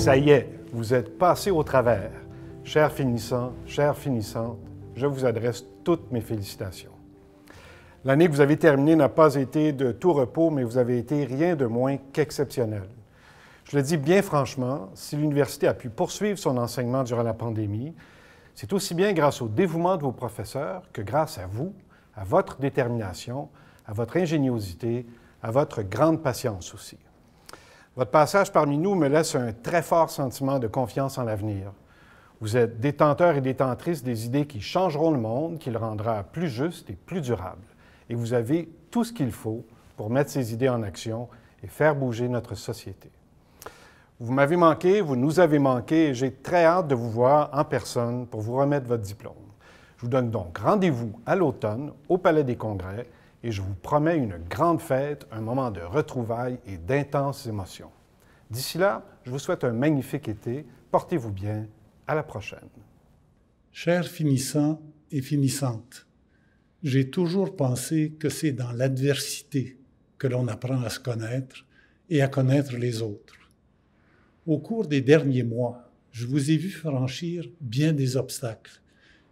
Ça y est, vous êtes passés au travers. Chers finissants, chères finissantes, je vous adresse toutes mes félicitations. L'année que vous avez terminée n'a pas été de tout repos, mais vous avez été rien de moins qu'exceptionnel. Je le dis bien franchement, si l'université a pu poursuivre son enseignement durant la pandémie, c'est aussi bien grâce au dévouement de vos professeurs que grâce à vous, à votre détermination, à votre ingéniosité, à votre grande patience aussi. Votre passage parmi nous me laisse un très fort sentiment de confiance en l'avenir. Vous êtes détenteurs et détentrices des idées qui changeront le monde, qui le rendra plus juste et plus durable. Et vous avez tout ce qu'il faut pour mettre ces idées en action et faire bouger notre société. Vous m'avez manqué, vous nous avez manqué, et j'ai très hâte de vous voir en personne pour vous remettre votre diplôme. Je vous donne donc rendez-vous à l'automne au Palais des Congrès et je vous promets une grande fête, un moment de retrouvailles et d'intenses émotions. D'ici là, je vous souhaite un magnifique été. Portez-vous bien. À la prochaine. Chers finissants et finissantes, j'ai toujours pensé que c'est dans l'adversité que l'on apprend à se connaître et à connaître les autres. Au cours des derniers mois, je vous ai vu franchir bien des obstacles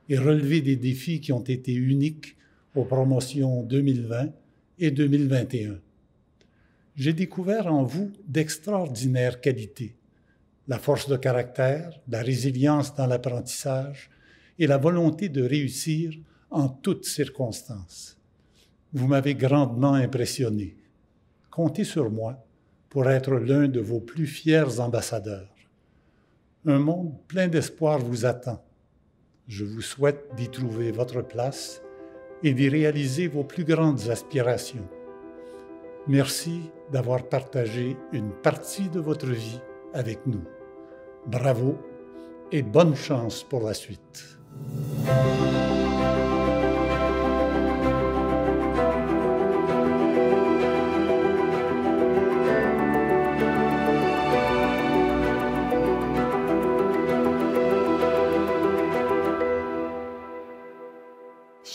et relever des défis qui ont été uniques aux promotions 2020 et 2021. J'ai découvert en vous d'extraordinaires qualités, la force de caractère, la résilience dans l'apprentissage et la volonté de réussir en toutes circonstances. Vous m'avez grandement impressionné. Comptez sur moi pour être l'un de vos plus fiers ambassadeurs. Un monde plein d'espoir vous attend. Je vous souhaite d'y trouver votre place et d'y réaliser vos plus grandes aspirations. Merci d'avoir partagé une partie de votre vie avec nous. Bravo et bonne chance pour la suite.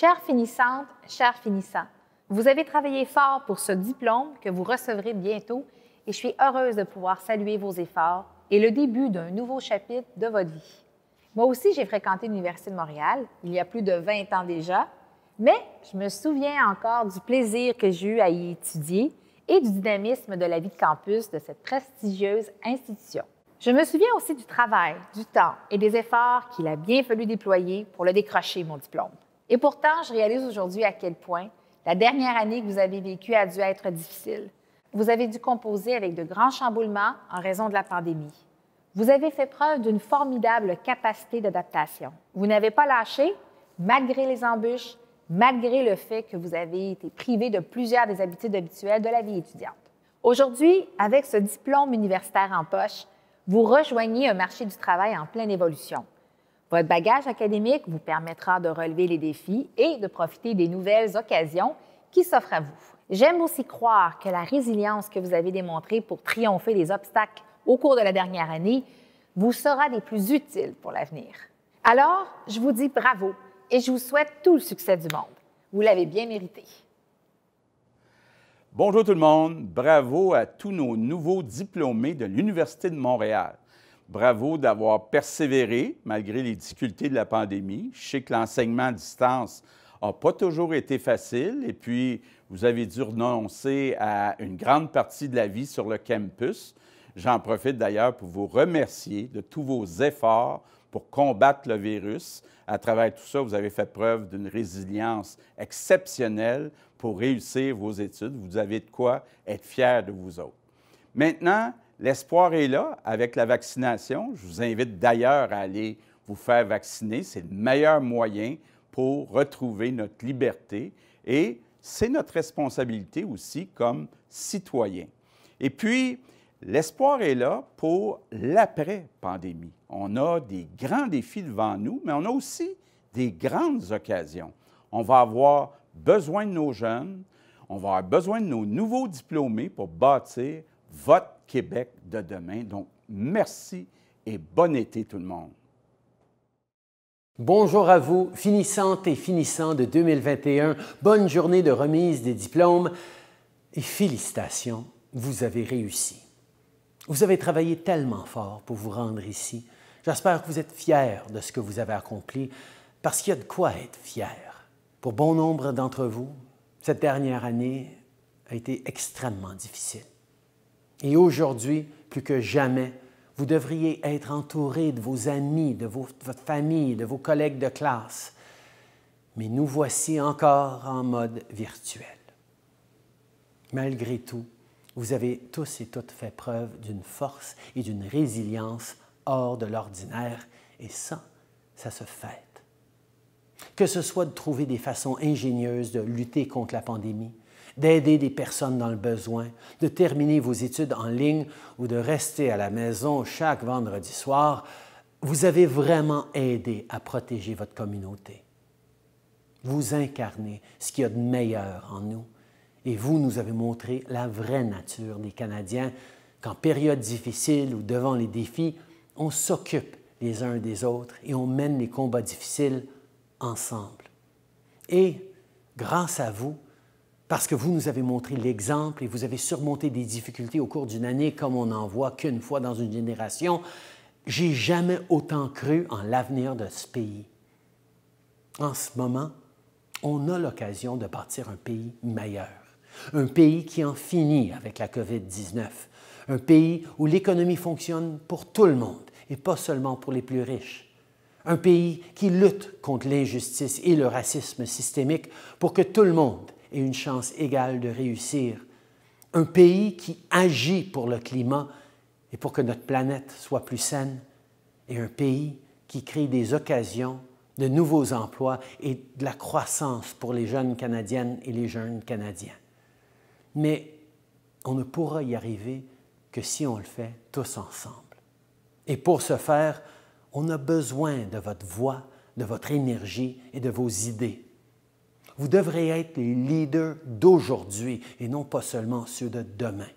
Chères finissantes, chers finissants, vous avez travaillé fort pour ce diplôme que vous recevrez bientôt et je suis heureuse de pouvoir saluer vos efforts et le début d'un nouveau chapitre de votre vie. Moi aussi, j'ai fréquenté l'Université de Montréal il y a plus de 20 ans déjà, mais je me souviens encore du plaisir que j'ai eu à y étudier et du dynamisme de la vie de campus de cette prestigieuse institution. Je me souviens aussi du travail, du temps et des efforts qu'il a bien fallu déployer pour le décrocher, mon diplôme. Et pourtant, je réalise aujourd'hui à quel point la dernière année que vous avez vécue a dû être difficile. Vous avez dû composer avec de grands chamboulements en raison de la pandémie. Vous avez fait preuve d'une formidable capacité d'adaptation. Vous n'avez pas lâché, malgré les embûches, malgré le fait que vous avez été privé de plusieurs des habitudes habituelles de la vie étudiante. Aujourd'hui, avec ce diplôme universitaire en poche, vous rejoignez un marché du travail en pleine évolution. Votre bagage académique vous permettra de relever les défis et de profiter des nouvelles occasions qui s'offrent à vous. J'aime aussi croire que la résilience que vous avez démontrée pour triompher des obstacles au cours de la dernière année vous sera des plus utiles pour l'avenir. Alors, je vous dis bravo et je vous souhaite tout le succès du monde. Vous l'avez bien mérité. Bonjour tout le monde, bravo à tous nos nouveaux diplômés de l'Université de Montréal. Bravo d'avoir persévéré malgré les difficultés de la pandémie. Je sais que l'enseignement à distance n'a pas toujours été facile et puis vous avez dû renoncer à une grande partie de la vie sur le campus. J'en profite d'ailleurs pour vous remercier de tous vos efforts pour combattre le virus. À travers tout ça, vous avez fait preuve d'une résilience exceptionnelle pour réussir vos études. Vous avez de quoi être fiers de vous autres. Maintenant, l'espoir est là avec la vaccination. Je vous invite d'ailleurs à aller vous faire vacciner. C'est le meilleur moyen pour retrouver notre liberté et c'est notre responsabilité aussi comme citoyens. Et puis, l'espoir est là pour l'après-pandémie. On a des grands défis devant nous, mais on a aussi des grandes occasions. On va avoir besoin de nos jeunes, on va avoir besoin de nos nouveaux diplômés pour bâtir votre Québec de demain. Donc, merci et bon été tout le monde. Bonjour à vous, finissantes et finissants de 2021. Bonne journée de remise des diplômes et félicitations, vous avez réussi. Vous avez travaillé tellement fort pour vous rendre ici. J'espère que vous êtes fiers de ce que vous avez accompli, parce qu'il y a de quoi être fier. Pour bon nombre d'entre vous, cette dernière année a été extrêmement difficile. Et aujourd'hui, plus que jamais, vous devriez être entouré de vos amis, de votre famille, de vos collègues de classe. Mais nous voici encore en mode virtuel. Malgré tout, vous avez tous et toutes fait preuve d'une force et d'une résilience hors de l'ordinaire, et ça se fête. Que ce soit de trouver des façons ingénieuses de lutter contre la pandémie, d'aider des personnes dans le besoin, de terminer vos études en ligne ou de rester à la maison chaque vendredi soir, vous avez vraiment aidé à protéger votre communauté. Vous incarnez ce qu'il y a de meilleur en nous. Et vous nous avez montré la vraie nature des Canadiens, qu'en période difficile ou devant les défis, on s'occupe les uns des autres et on mène les combats difficiles ensemble. Et grâce à vous, parce que vous nous avez montré l'exemple et vous avez surmonté des difficultés au cours d'une année comme on n'en voit qu'une fois dans une génération, j'ai jamais autant cru en l'avenir de ce pays. En ce moment, on a l'occasion de bâtir un pays meilleur. Un pays qui en finit avec la COVID-19. Un pays où l'économie fonctionne pour tout le monde et pas seulement pour les plus riches. Un pays qui lutte contre l'injustice et le racisme systémique pour que tout le monde ait une chance égale de réussir. Un pays qui agit pour le climat et pour que notre planète soit plus saine. Et un pays qui crée des occasions, de nouveaux emplois et de la croissance pour les jeunes Canadiennes et les jeunes Canadiens. Mais on ne pourra y arriver que si on le fait tous ensemble. Et pour ce faire, on a besoin de votre voix, de votre énergie et de vos idées. Vous devrez être les leaders d'aujourd'hui et non pas seulement ceux de demain.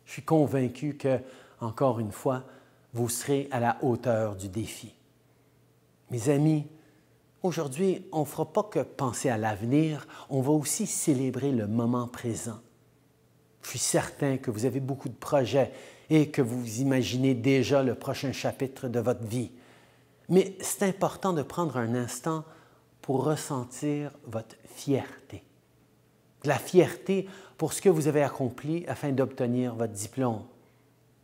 Je suis convaincu que, encore une fois, vous serez à la hauteur du défi. Mes amis, aujourd'hui, on ne fera pas que penser à l'avenir, on va aussi célébrer le moment présent. Je suis certain que vous avez beaucoup de projets et que vous imaginez déjà le prochain chapitre de votre vie. Mais c'est important de prendre un instant pour ressentir votre fierté. De la fierté pour ce que vous avez accompli afin d'obtenir votre diplôme.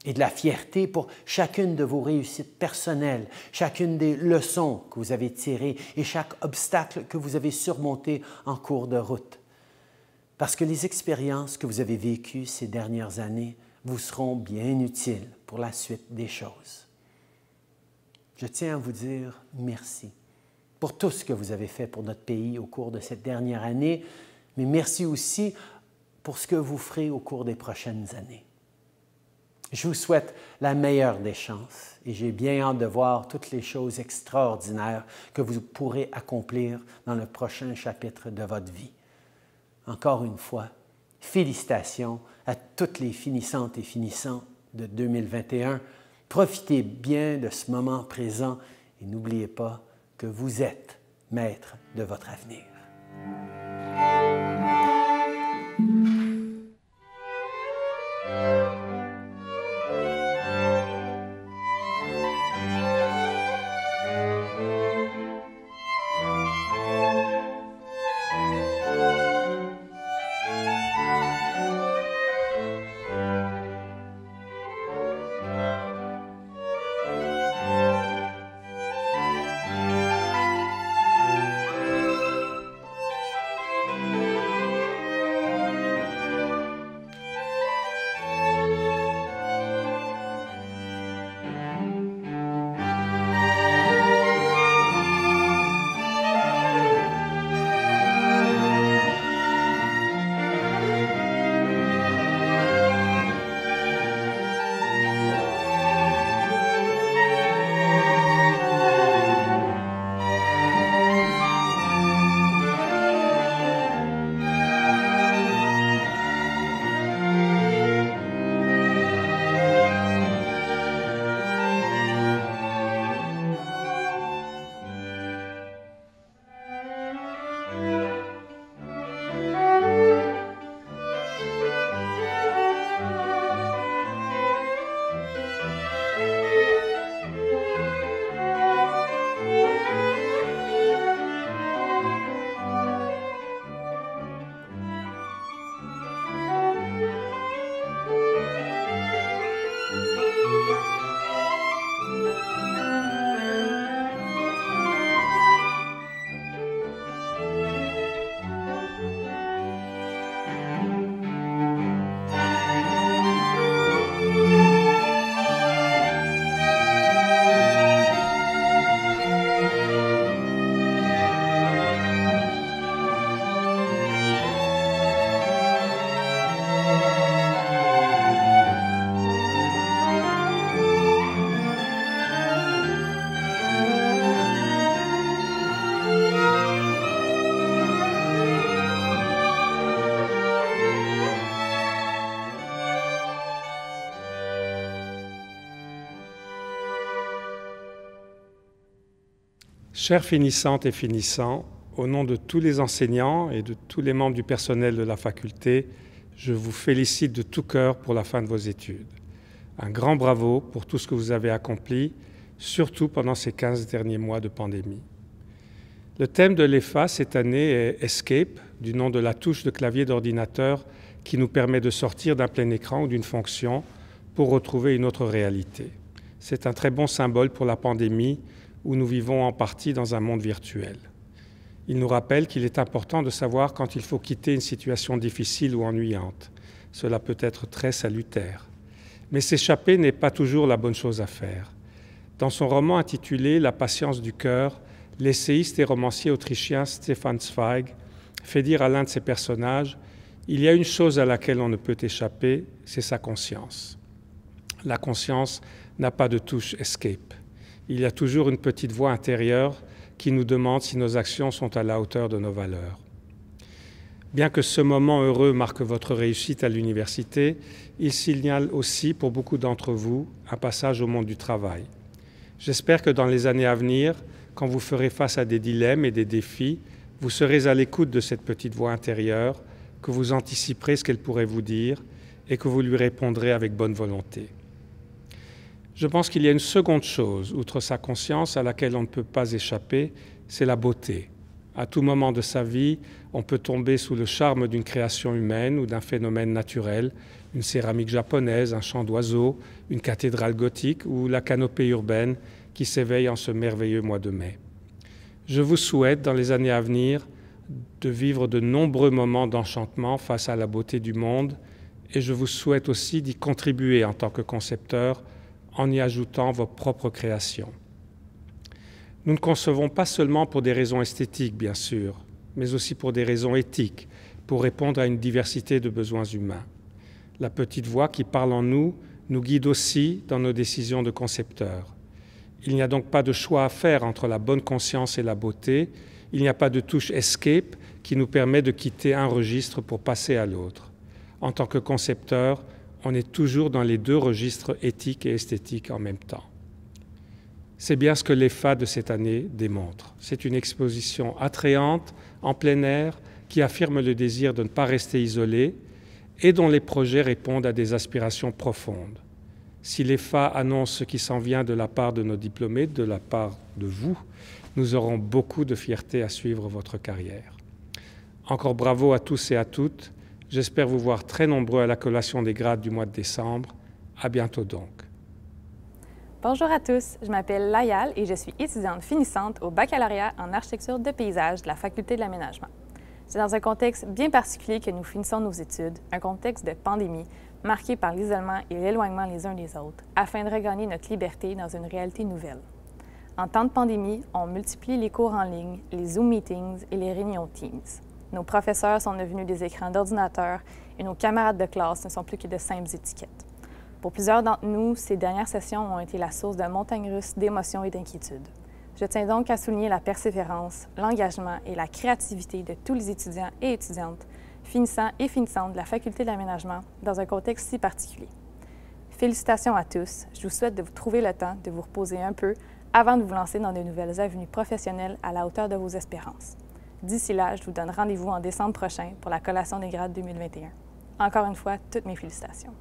Et de la fierté pour chacune de vos réussites personnelles, chacune des leçons que vous avez tirées et chaque obstacle que vous avez surmonté en cours de route. Parce que les expériences que vous avez vécues ces dernières années vous seront bien utiles pour la suite des choses. Je tiens à vous dire merci pour tout ce que vous avez fait pour notre pays au cours de cette dernière année, mais merci aussi pour ce que vous ferez au cours des prochaines années. Je vous souhaite la meilleure des chances et j'ai bien hâte de voir toutes les choses extraordinaires que vous pourrez accomplir dans le prochain chapitre de votre vie. Encore une fois, félicitations à toutes les finissantes et finissants de 2021. Profitez bien de ce moment présent et n'oubliez pas que vous êtes maître de votre avenir. Chères finissantes et finissants, au nom de tous les enseignants et de tous les membres du personnel de la faculté, je vous félicite de tout cœur pour la fin de vos études. Un grand bravo pour tout ce que vous avez accompli, surtout pendant ces 15 derniers mois de pandémie. Le thème de l'EFA cette année est Escape, du nom de la touche de clavier d'ordinateur qui nous permet de sortir d'un plein écran ou d'une fonction pour retrouver une autre réalité. C'est un très bon symbole pour la pandémie où nous vivons en partie dans un monde virtuel. Il nous rappelle qu'il est important de savoir quand il faut quitter une situation difficile ou ennuyante. Cela peut être très salutaire. Mais s'échapper n'est pas toujours la bonne chose à faire. Dans son roman intitulé « La patience du cœur », l'essayiste et romancier autrichien Stefan Zweig fait dire à l'un de ses personnages « Il y a une chose à laquelle on ne peut échapper, c'est sa conscience. » La conscience n'a pas de touche « escape ». Il y a toujours une petite voix intérieure qui nous demande si nos actions sont à la hauteur de nos valeurs. Bien que ce moment heureux marque votre réussite à l'université, il signale aussi pour beaucoup d'entre vous un passage au monde du travail. J'espère que dans les années à venir, quand vous ferez face à des dilemmes et des défis, vous serez à l'écoute de cette petite voix intérieure, que vous anticiperez ce qu'elle pourrait vous dire et que vous lui répondrez avec bonne volonté. Je pense qu'il y a une seconde chose, outre sa conscience, à laquelle on ne peut pas échapper, c'est la beauté. À tout moment de sa vie, on peut tomber sous le charme d'une création humaine ou d'un phénomène naturel, une céramique japonaise, un chant d'oiseaux, une cathédrale gothique ou la canopée urbaine qui s'éveille en ce merveilleux mois de mai. Je vous souhaite, dans les années à venir, de vivre de nombreux moments d'enchantement face à la beauté du monde et je vous souhaite aussi d'y contribuer en tant que concepteur en y ajoutant vos propres créations. Nous ne concevons pas seulement pour des raisons esthétiques, bien sûr, mais aussi pour des raisons éthiques, pour répondre à une diversité de besoins humains. La petite voix qui parle en nous nous guide aussi dans nos décisions de concepteurs. Il n'y a donc pas de choix à faire entre la bonne conscience et la beauté. Il n'y a pas de touche « escape » qui nous permet de quitter un registre pour passer à l'autre. En tant que concepteur, on est toujours dans les deux registres éthiques et esthétiques en même temps. C'est bien ce que l'EFA de cette année démontre. C'est une exposition attrayante, en plein air, qui affirme le désir de ne pas rester isolé et dont les projets répondent à des aspirations profondes. Si l'EFA annonce ce qui s'en vient de la part de nos diplômés, de la part de vous, nous aurons beaucoup de fierté à suivre votre carrière. Encore bravo à tous et à toutes. J'espère vous voir très nombreux à la collation des grades du mois de décembre. À bientôt donc. Bonjour à tous, je m'appelle Layal et je suis étudiante finissante au baccalauréat en architecture de paysage de la Faculté de l'aménagement. C'est dans un contexte bien particulier que nous finissons nos études, un contexte de pandémie marqué par l'isolement et l'éloignement les uns des autres, afin de regagner notre liberté dans une réalité nouvelle. En temps de pandémie, on multiplie les cours en ligne, les Zoom meetings et les réunions Teams. Nos professeurs sont devenus des écrans d'ordinateur et nos camarades de classe ne sont plus que de simples étiquettes. Pour plusieurs d'entre nous, ces dernières sessions ont été la source de montagnes russes d'émotions et d'inquiétudes. Je tiens donc à souligner la persévérance, l'engagement et la créativité de tous les étudiants et étudiantes, finissants et finissantes de la Faculté de l'aménagement dans un contexte si particulier. Félicitations à tous. Je vous souhaite de vous trouver le temps de vous reposer un peu avant de vous lancer dans de nouvelles avenues professionnelles à la hauteur de vos espérances. D'ici là, je vous donne rendez-vous en décembre prochain pour la collation des grades 2021. Encore une fois, toutes mes félicitations.